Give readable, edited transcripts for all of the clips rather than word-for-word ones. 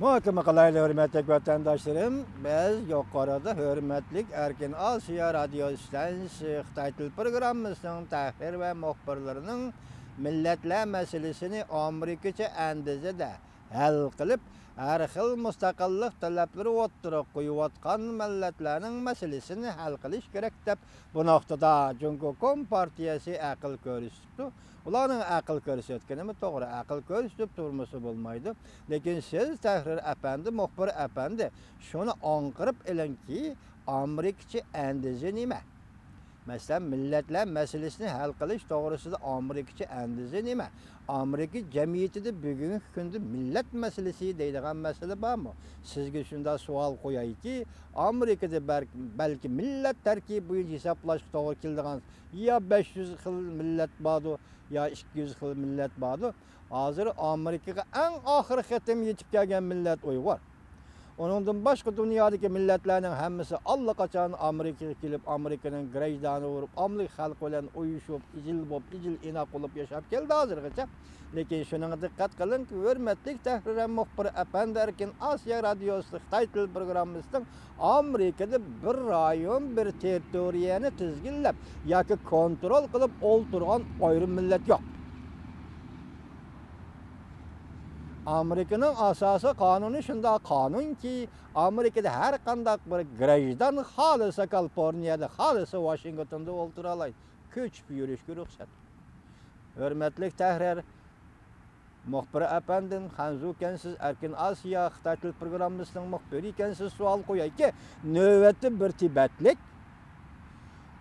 Muhakeme kalaylı hürmetli vatandaşlarım, biz yukarıda hürmetlik Erkin Asya Radyo İstansı Xitay programımızın tahrir ve muhbirlerinin milletler meselesini Amerikaça endizede hal kılıp, her xil müstakillik talepleri oturup koyuvatkan milletlerin meselesini hal kılış gerek dep bu noktada Cumhuriyet Partiyası akıl görüştü. Ularning aql ko'rsatganimi to'g'ri, aql ko'rsatib turmasa bo'lmaydi. Lekin siz tahrir apandi, muxbir apandi, shuni anqirib elinki, Amerikacha andizi nima? Masalan, millatlar masalasini hal qilish to'g'risida Amerikacha andizi nima? Amerika jamiyatida bugungi kunda millat masalasi deydigan masala bormi? Sizga shunda savol qo'yayki, Amerikada balki millat tarkibi bo'yicha hisoblashga to'g'ri keladigan ya 500 xil millat bordi, ya 200 xil millat bordi. Hozir Amerikaga eng oxirgi xatim yetib kelgan millat Uyg'ur. Onundan başka dünyadaki milletlerinin hemmisi allaqachon Amerika'ya kelib, Amerika'nın grajdanı vurup, Amerika halkı bilen uyuşup, icil inak olup yaşap geldi hazırgacha. Lekin şunun dikkat kılın ki, hürmetlik tahrir muhbir Efendi Erkin Asya Radyosu Xitay Til programımızdan Amerika'da bir rayon, bir teritoriyani tizginlep, yoki kontrol kılıp olturgan ayrım millet yok. Amerika'nın asası kanunu şunda kanun ki Amerika'da her kandak bir grajdan halısa Kaliforniyada, halısa Washington'da olturalaydı. Köçüp yürüyüşke ruhsat. Hürmetlik tahrir muhbir efendin, hanzu kensiz Erkin Asya Xitay Til programımızın muhbiri kensiz sual koyay ki, növbeti bir Tibetlik,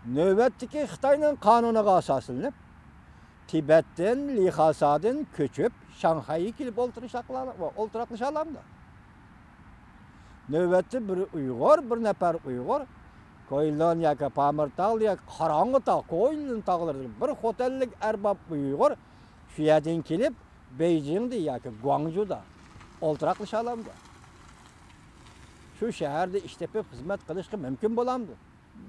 növbetteki Xitay'nın kanunuga asaslanıp, Tibet'ten, Lhasa'dan köçüp Şanghay'a gelip olturaklaşalardı. Növbette bir Uygur, bir nefer Uygur, Koylan yaka Pamirtağ ya Karangı Tağ, Koylan tağları bir otellik erbab Uygur şu yerden gelip Beijing'de yaka Guangzhou'da olturaklaşalardı. Şu şehirde iştepip hizmet kılışkı mümkün bulamdı.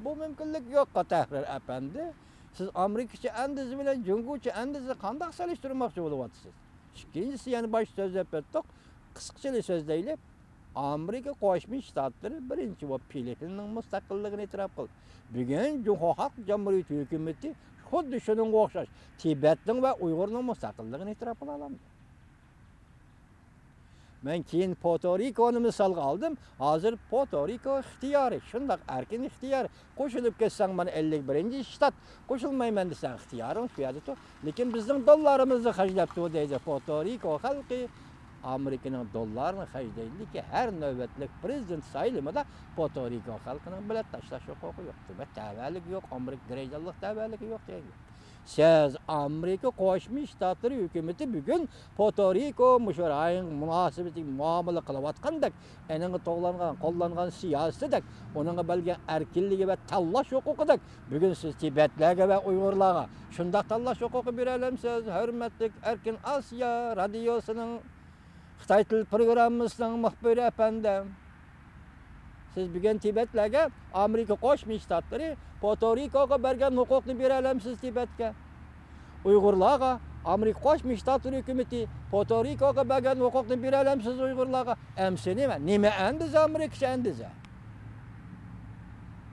Bu mümkünlük yok tahrir efendi. Siz Amerikacha andizi bilan Cumhuriyetçi andizi qanday solishtirmoqchi bo'lyapsiz? İkincisi yani baş söz etdik. Qisqacha so'zlaylik. Amerika Qo'shma Shtatlari birinchi va Filipinning mustaqilligini e'tirof qildi. Bugun Jumhuriyet Halk Cumhuriyeti hukumatı xuddi shunga o'xshash Tibetning va Uyg'urning mustaqilligini e'tirof qila oladi. Ben keyin Puerto Rico'ni misolga oldim. Hozir Puerto Rico ixtiyori, shundoq erkin ixtiyori. Qo'shilib ketsang mana 51-shtat, qo'shilmayman desang ixtiyoring shu yerda tur. Lekin bizning dollarimizni xarjlabdi deydi Puerto Rico xalqi. Amerikaning dollarini xarjlaydi ki her navbatlik prezident saylimida Puerto Rico xalqining bilet tashlash huquqi yo'q. Tavallik yo'q, Amerika grajdanlik tavalligi yo'q deydi. Siz Amerika Qo'shma Shtatlari hukumatı bugün Puerto Rico müşavir münasebeti muomala qilayotgandek, eninga qo'llangan siyosatdek, onunga belge erkinligi ve tanlash huquqidek, bugün siz Tibetlarga ve Uyg'urlarga shundoq tanlash huquqi bera olamsiz. Hurmatli Erkin Asya Radiosuning Xitay Til programmasining muxbiri efendim. Siz bugün Tibetlarga Amerika Qo'shma Shtatlari Puerto Rico'ga bergan huquqni bera olamsiz Tibetga. Uyg'urlarga Amerika Qo'shma Shtatlari hukumatı Puerto Rico'ga bergan huquqni bera olamsiz Uyg'urlarga. Emsi nima andiz Amerikacha andiz.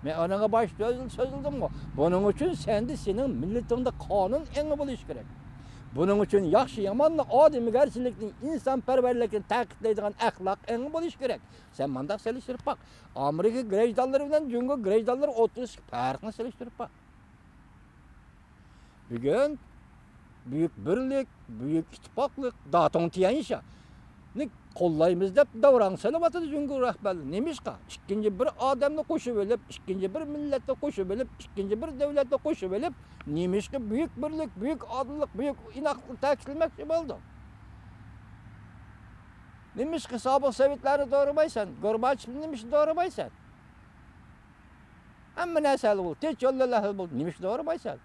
Men onaga bosh so'zildim-ku. Buning uchun sening millatingda qonun eng bo'lish kerak. Bunun için yaxşı yamanla odamgarchilikning, insonparvarlikni ta'kidlaydigan axloq eng bo'lish kerak. Sen mandaq selishtirib bak. Amerika grajdanlari bilan Jungo grajdanlari o'rtasida farqni selishtirib bak. Bugun büyük birlik, büyük ittifaqlik, Datong Tianxia ni qo'llaymiz deb davron salavatida Jungo rahbarlari nemishqa ikkinchi bir odamni qo'shib olib, ikkinchi bir millatni qo'shib olib, ikkinchi bir davlatni qo'shib olib, nemishqa büyük birlik, büyük odillik, büyük inoqlik ta'kidlamoqchi bo'ldi. Nemishqa sobiq sovetlarni doğramaysan, Gorbachevni nemishqa doğramaysan. Hamma narsani bo'ldi, tech yo'llarni bo'ldi, nemishqa doğramaysan.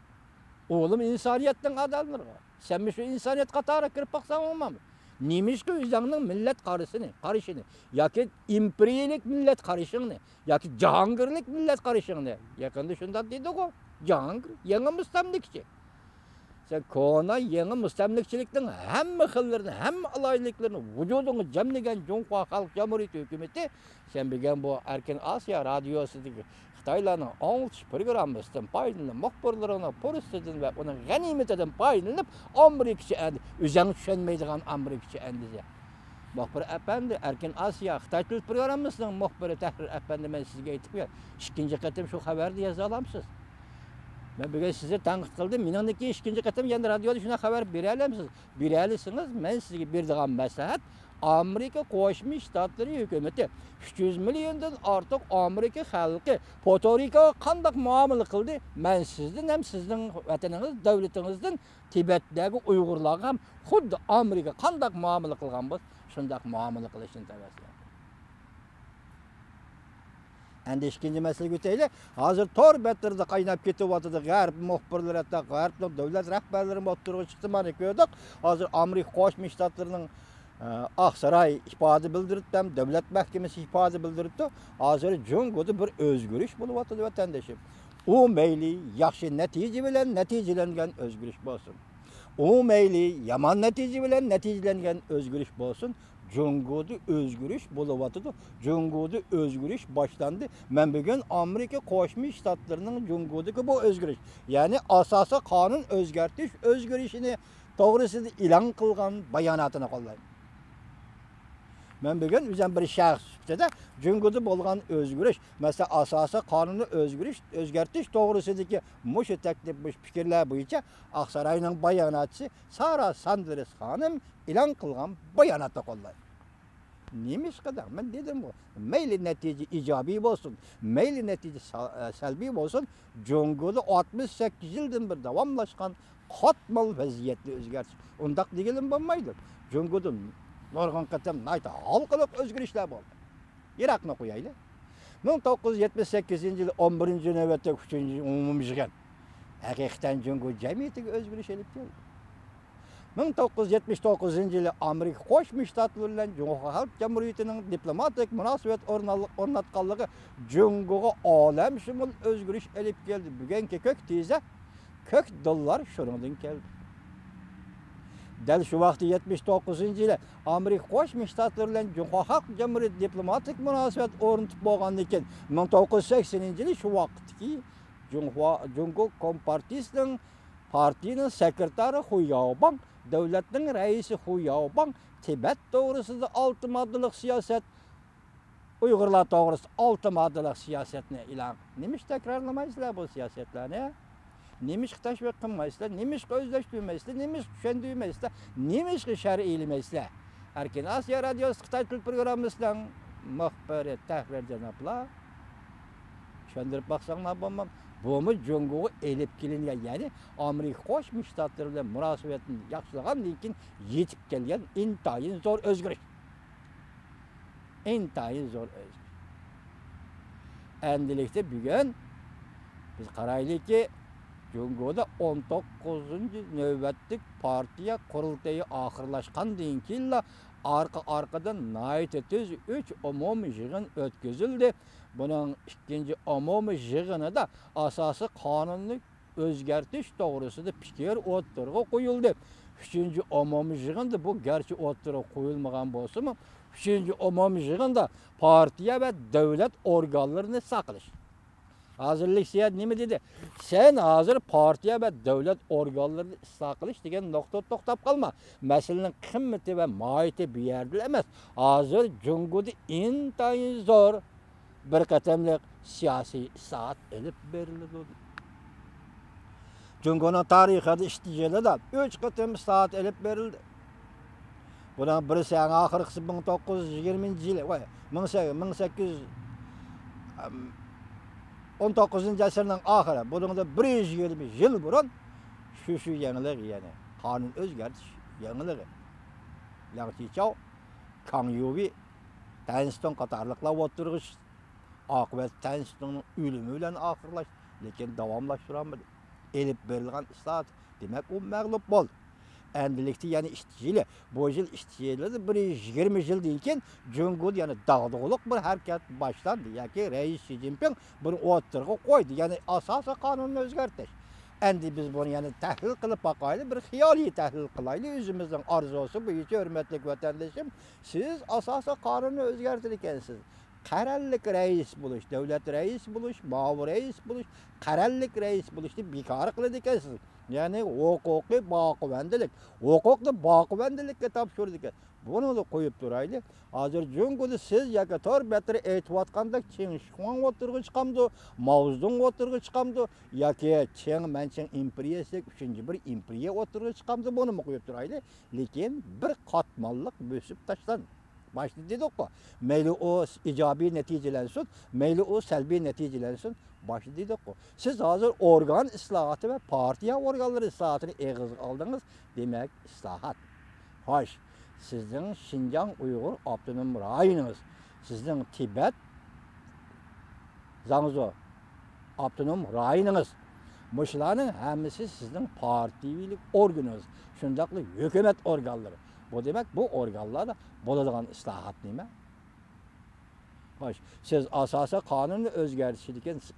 Oğlum insoniyatning adamlari. Sen şu insoniyat qatoriga kirib baqsan olmami? Nemişki o'zingning millat qarishini, yoki imperialik millat qarishingni, yoki jahongirlik millat qarishingni. Yaqinda shunday dedi-ku, Jahongir yangi mustamlikchi. Sen kona yeni müstemlikçilikten hem xillerini, hem alaylıklarını vücudunu cemlegen Cumhuriyet Halk Cumhuriyeti hükümeti sen bilgen bu Erkin Asya Radyosu'daki Xitaylarning anglitish programmasidan paydalanib, muxbirlarına po'ristidan va uning g'animatidan paydalanib, Amerikacha o'zing tushunmaydigan Amerikacha andiza. Muxbir efendi Erkin Asya Xitoy til programmasining muxbiri Tahrir efendi men sizga aytib qo'yaman. Ikkinchi qatim shu xabarni yoza olamsiz. Men bugun sizni tanqid qildim. Meningki ikkinchi qatim yana radioda shuna xabar bera olamsiz. Bera olsangiz men sizga beradigan maslahat Amerika Qo'shma Shtatlari hukumati 300 milliondan ortiq Amerika xalqi Puerto-Ricoga qanday muomala qildi? Men sizdan ham sizning vataningiz, davlatingizdan Tibetdagi Uyg'urlarga ham xuddi Amerika qanday muomala qilgan bo'lsa, shunday muomala qilishni tavsiya. Endi ikkinchi masalaga o'taylik. Hozir tor betlarda qaynab ketyapti. G'arb muxbirlari, hatto g'arbning davlat rahbarlari o'tirib chiqdi. Mana ko'rdik. Hozir Amerika Qo'shma Shtatlarining Aqsaray ifoda bildirdi, davlat mahkamasi ifoda bildirdi. Hozir Jungoda bir o'zgarish bo'lyapti vatandoshim. U mayli yaxshi natija bilan natijalangan o'zgarish bo'lsin. U mayli yomon natija bilan natijalangan o'zgarish bo'lsin. Jungoda o'zgarish bo'lyapti. Jungoda o'zgarish boshlandi. Men bugun Amerika Qo'shma Shtatlarining Jungodagi bu o'zgarish, ya'ni asosiy qonun o'zgarishini to'g'risida e'lon qilgan bayonotini qo'llayman. Men bugun o'zim bir shaxs sifatida Jungoda bo'lgan o'zgarish, masalan, asosiy qonunni o'zgartirish to'g'risidagi mushu taklif, bu fikrlar bo'yicha Aqsarayning bayonotchisi Sara Sanders xonim e'lon qilgan bayonotni qo'llayman. Neymiş kadar? Ben dedim bu. Mayli netice icabi olsun, mayli netice salbi olsun, Jungoda 68 yıldan bir davamlaşkan katmal vaziyetli özgürlük. Ondak diyelim olmaydı. Jungoda norgan katem nayta halkılık özgürlükler oldu. Irak'na koyaylı. 1978 yıl 11. nöbette 3. umumi yığın. Hakikaten Jungoda cemiyeti özgürlük elip geldi. 1979 yılı Amerika Qo'shma Shtatlari bilan Cumhuriyet Halk Cumhuriyetining diplomatik munosabat o'rnatganligi Jungoga olamshumul o'zgarish elib keldi. Bugungi ko'k teza, ko'k dollar shuningdan keldi. Dal shu vaqtda 79 yılı Amerika Qo'shma Shtatlari bilan Cumhuriyet Halk Cumhuriyeti diplomatik munosabat o'rnatib bo'lgandan keyin 1980 yılı shu vaqtdagi Jungo Kompartiyasining partiyanın sekreteri Hu Yaobang, devletin reisi Hu Yaobang, Tibet doğrusunda 6 maddelik siyaset, Uygurlar doğrusu 6 maddelik siyasetini ilan. Neymiş tekrarlamayızlar bu siyasetlerini? Neymiş teşvik kılmayızlar? Neymiş özleştirmeyiizler? Neymiş düşündürmeyiizler? Neymiş şer'i ilmeyiizler? Erkin Asya Radyosu Xitay Til programımızdan muhbiri Tahrir janoblar. Düşündürüp baksanlar bulmam. Bu Jungoga elip kelingan, ya'ni Amerika Qo'shma Shtatlari bilan munosabatni yaxshilagandan keyin yetib kelgan intayin zo'r o'zgarish. Intayin zo'r o'zgarish. Endilikda bugun biz qaraylikki, Jungoda 19. navbatlik partiya qurultayi oxirlashgandan keyin arkadan nayt tez 3 umumiy yig'in o'tkazildi. Bunun ikinci umumiy yig'inida asosiy qonunni o'zgartirish to'g'risida fikr o'tirg'i qo'yildi. 3. umumiy yig'inda bu garchi o'tirg'i qo'yilmagan bo'lsa-mu, 3. umumiy yig'inda partiya va davlat organlarini saqlash. Hozirlik siyat nima dedi? Sen hozir partiya va davlat organlarini saqlash degan nuqta to'xtab qolma. Masalaning qimmati va mohiyati bu yerda emas. Hozir Jungoda intayin zo'r bir qatamliq siyosiy islohot elib berildi. Jungoning tarixida ishtijolarda 3 qatam islohot elib berildi. Bundan birisi oxirgisi 1920-yil, 1819 asrning oxiri. Buningda 120 yil burun shu yangilik, ya'ni qonun o'zgartirish yangiligi. Yang Chichao, Kang Yuvi, Tanston qatorliqlar o'tirg'ish oqibat Tanstonning o'limi bilan oxirlash, lekin davomlashtirilmadi. Elib berilgan islohot, demak u mag'lub bo'ldi. Endilikda ya'ni ishchili, bu yil ishchilarda 120 yildan keyin Jungoda yana dag'dug'liq bir harakat boshlandi. Yoki Rais Xi Jinping bir o'tirg'i qo'ydi, ya'ni asosiy qonunni o'zgartirish. Endi biz bunu yani tahlil qilib bakaylı, bir xiyali tahlil qilaylı. Özümüzün arzusu bu için hürmetli vatandaşım. Siz asasa kanunu özgertirkensiz. Qarallik reis buluş, devlet reis buluş, mavi reis buluş, qarallik reis buluştu bekar qiladi ekansiz. Yani huquqiy baqıvendilik, huquqni baqıvendilikka topshirdi ekan. Bunu da qo'yib turayli. Hozir junguli siz yoki tor batri aytayotganda Chingshixuan o'tirg'i chiqamdi, Maozdong o'tirg'i chiqamdi yoki Ching Manching imperiyasiga 3-bir imperiya o'tirg'i chiqamdi, buni qo'yib turayli. Lekin bir qatmanliq bo'sib tashlan. Başta dedik ki, meyli o icabi neticelensin, meyli o selbi neticelensin. Başta dedik ki, siz hazır organ islahatı ve partiya organları islahatını eğiz aldınız, demek islahat. Hoş, sizin Şinjan Uygur Abdunum rayınız, sizin Tibet, Zangzo Abdunum rayınız. Muşlarının hemisi sizin partiyilik organınız, şundaklı hükümet organları. Bu demek bu organlarda bo'ladigan islahat nima? Xo'sh, siz asosan qonunni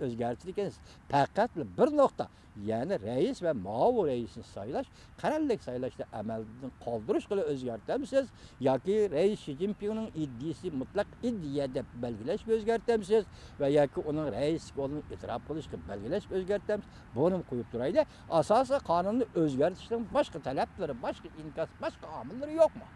o'zgartirgansiz. Faqat bir nokta, ya'ni rais va muavin raisni saylash, qarallik saylashda amaldan qoldirish qilib o'zgartirasiz yoki rais Xi Jinpingning iddisi mutlaq iddiya deb belgilashga o'zgartirasiz va yoki uning rais bo'lishini e'tirof qilishga belgilashga o'zgartirasiz. Buni qo'yib turayli. Asosan qonunni o'zgartirishning boshqa talablari, boshqa inkas, boshqa omillari yo'qmi?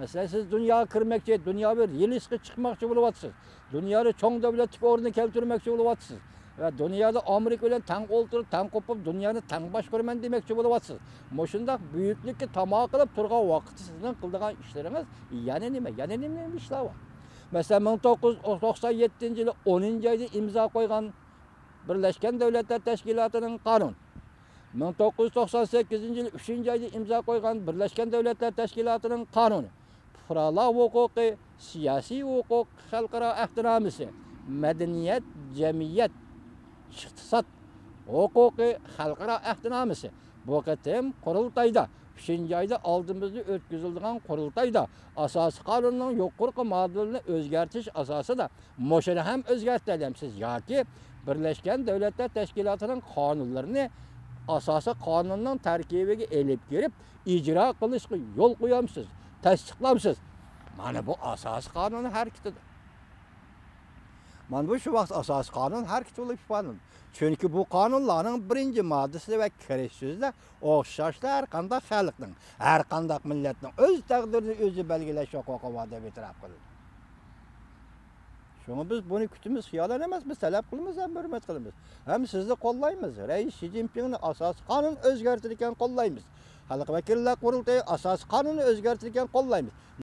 Mesela siz dünyaya kirmekçi, dünya bir yelişki çıkmakçı buluvatsınız. Dünyada çoğun devletlik orunu keltirmekçi buluvatsınız. Ve dünyada Amerika ile tank olturup, tank kopup, dünyanı tank baş görmen demekçi buluvatsınız. Moşundak büyüklükki tamağı kılıp turgan vakti sizin kıldığın işleriniz yani nime işler var. Mesela 1997 yılı 10. ayda imza koygan Birleşken Devletler Teşkilatı'nın kanun. 1998 yılı 3. ayda imza koygan Birleşken Devletler Teşkilatı'nın kanunu. Fuqarolar huquqi, siyosiy huquq, xalqaro ehtiromisi, madaniyat, jamiyat, iqtisod huquqi, xalqaro ehtiromisi. Bu qatim qurultayda 3. ayda oldimizda o'tkazilgan qurultayda asosiy qonunning yuqorqi modelini o'zgartirish asosida moshini ham o'zgartiramiz yoki Birleşken Devletler Teşkilatı'nın qonunlarini asosiy qonunning tarkibiga elib kirib ijro qilishga yo'l qo'yamsiz. Tasdiqlamsiz. Mana bu asosiy qonun harakatidir. Mana bu shu vaqt asosiy qonun harakati bo'lib qoldi. Chunki bu qonunlarning birinchi moddasi va kirish so'zida o'xshashlar har qanday xalqning, har qanday millatning o'z taqdirini o'zi belgilash huquqi bor deb e'tirof qildi. Şunu biz bunu kütümüz xiyalan emas, biz talep qilamiz ham hurmat qilamiz. Hem sizni qo'llaymiz. Rais Xi Jinpingni asosiy qonun o'zgartirilgan qo'llaymiz. Xalq vakillar qurultayi asosiy qonunni o'zgartirilgan qo'llaymiz.